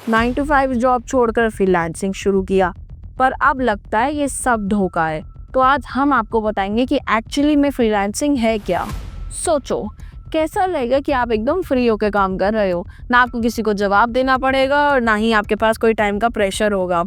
9 to 5 job छोड़कर freelancing शुरू किया, पर अब लगता है ये सब धोखा है। तो आज हम आपको बताएंगे कि एक्चुअली में फ्रीलांसिंग है क्या। सोचो कैसा लगेगा कि आप एकदम फ्री होकर काम कर रहे हो, ना आपको किसी को जवाब देना पड़ेगा और ना ही आपके पास कोई टाइम का प्रेशर होगा।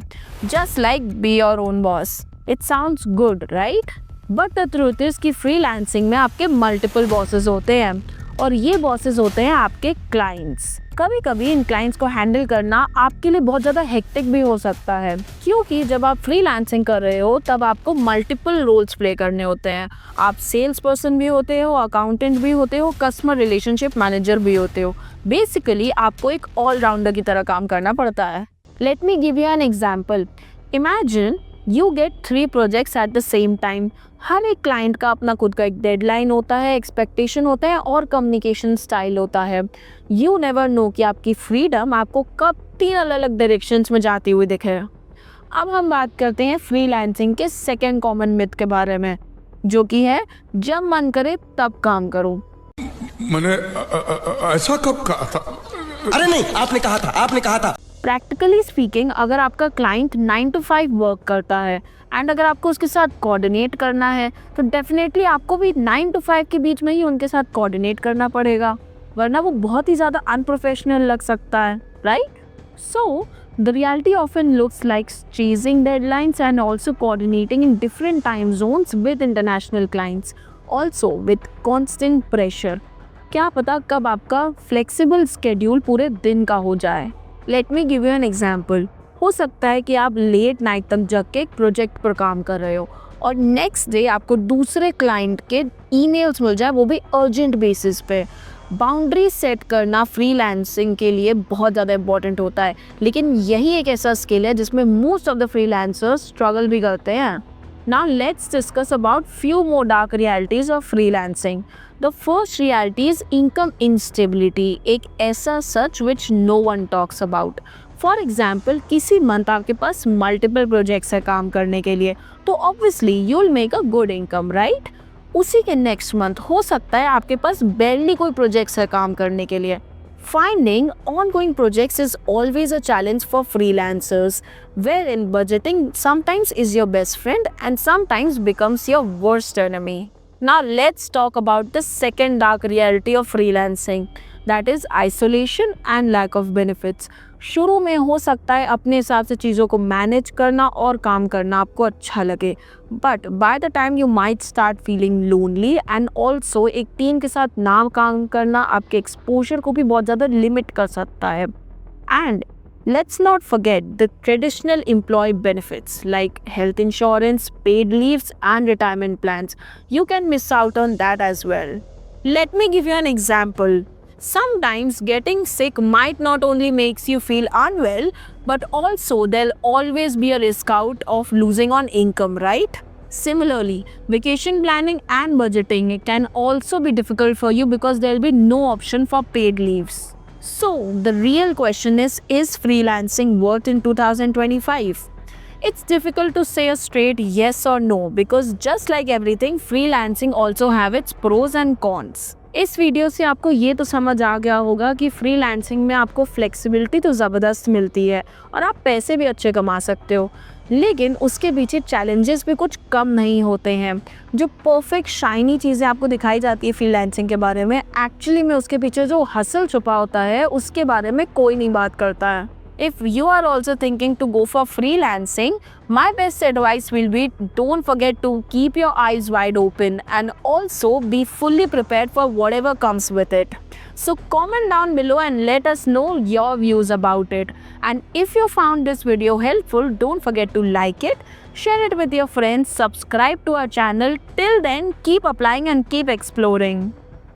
Just like be your own boss. It sounds good right, but the truth is कि फ्रीलांसिंग में आपके मल्टीपल बॉसेस होते हैं और ये बॉसेस होते हैं आपके क्लाइंट्स। कभी कभी इन क्लाइंट्स को हैंडल करना आपके लिए बहुत ज़्यादा हेक्टिक भी हो सकता है, क्योंकि जब आप फ्रीलांसिंग कर रहे हो तब आपको मल्टीपल रोल्स प्ले करने होते हैं। आप सेल्स पर्सन भी होते हो, अकाउंटेंट भी होते हो, कस्टमर रिलेशनशिप मैनेजर भी होते हो। बेसिकली आपको एक ऑलराउंडर की तरह काम करना पड़ता है। Let me give you an example. Imagine you get 3 projects at the same time. हर एक क्लाइंट का अपना खुद का एक डेडलाइन होता है, एक्सपेक्टेशन होता है और कम्युनिकेशन स्टाइल होता है। यू नेवर नो कि आपकी फ्रीडम आपको कब 3 अलग अलग डायरेक्शंस में जाती हुई दिखे। अब हम बात करते हैं फ्रीलांसिंग के सेकेंड कॉमन मिथ के बारे में, जो कि है जब मन करे तब काम करो। मैंने ऐसा कब कहा था? अरे नहीं, आपने कहा था। प्रैक्टिकली स्पीकिंग, अगर आपका क्लाइंट 9 to 5 वर्क करता है एंड अगर आपको उसके साथ कोऑर्डिनेट करना है तो डेफिनेटली आपको भी 9 to 5 के बीच में ही उनके साथ कोऑर्डिनेट करना पड़ेगा, वरना वो बहुत ही ज़्यादा अनप्रोफेशनल लग सकता है, right? So the reality often looks like chasing deadlines and also coordinating in different time zones with international clients, also with constant pressure. क्या पता कब आपका फ्लेक्सिबल स्केड्यूल पूरे दिन का हो जाए। Late me give you an example. हो सकता है कि आप लेट नाइट तक जग के एक प्रोजेक्ट पर काम कर रहे हो और नेक्स्ट डे आपको दूसरे क्लाइंट के ईमेल्स मिल जाए, वो भी अर्जेंट बेसिस पे। बाउंड्री सेट करना फ्रीलांसिंग के लिए बहुत ज़्यादा इंपॉर्टेंट होता है, लेकिन यही एक ऐसा स्किल है जिसमें most of the freelancers struggle भी करते हैं। Now let's discuss about few more dark realities of freelancing. The first reality is income instability, एक ऐसा सच which no one talks about. For example, किसी मंथ आपके पास multiple projects है काम करने के लिए, तो obviously you'll make a good income, right? उसी के next month हो सकता है आपके पास barely कोई projects है काम करने के लिए। Finding ongoing projects is always a challenge for freelancers, wherein budgeting sometimes is your best friend and sometimes becomes your worst enemy. Now let's talk about the second dark reality of freelancing, that is isolation and lack of benefits. शुरू में हो सकता है अपने हिसाब से चीज़ों को मैनेज करना और काम करना आपको अच्छा लगे, but by the time you might start feeling lonely and also एक टीम के साथ ना काम करना आपके एक्सपोजर को भी बहुत ज़्यादा लिमिट कर सकता है। And let's not forget the traditional employee benefits like health insurance, paid leaves and retirement plans. You can miss out on that as well. Let me give you an example. Sometimes getting sick might not only makes you feel unwell, but also there'll always be a risk out of losing on income, right? Similarly, vacation planning and budgeting can also be difficult for you because there'll be no option for paid leaves. So, the real question is freelancing worth in 2025? It's difficult to say a straight yes or no because just like everything, freelancing also have its pros and cons. इस video से आपको ये तो समझ आ गया होगा कि freelancing में आपको फ्लेक्सिबिलिटी तो ज़बरदस्त मिलती है और आप पैसे भी अच्छे कमा सकते हो, लेकिन उसके पीछे चैलेंजेस भी कुछ कम नहीं होते हैं। जो परफेक्ट शाइनी चीज़ें आपको दिखाई जाती है फ्रीलांसिंग के बारे में, एक्चुअली में उसके पीछे जो हसल छुपा होता है उसके बारे में कोई नहीं बात करता है। If you are also thinking to go for freelancing, my best advice will be don't forget to keep your eyes wide open and also be fully prepared for whatever comes with it. So comment down below and let us know your views about it. And if you found this video helpful, don't forget to like it, share it with your friends, subscribe to our channel. Till then, keep applying and keep exploring.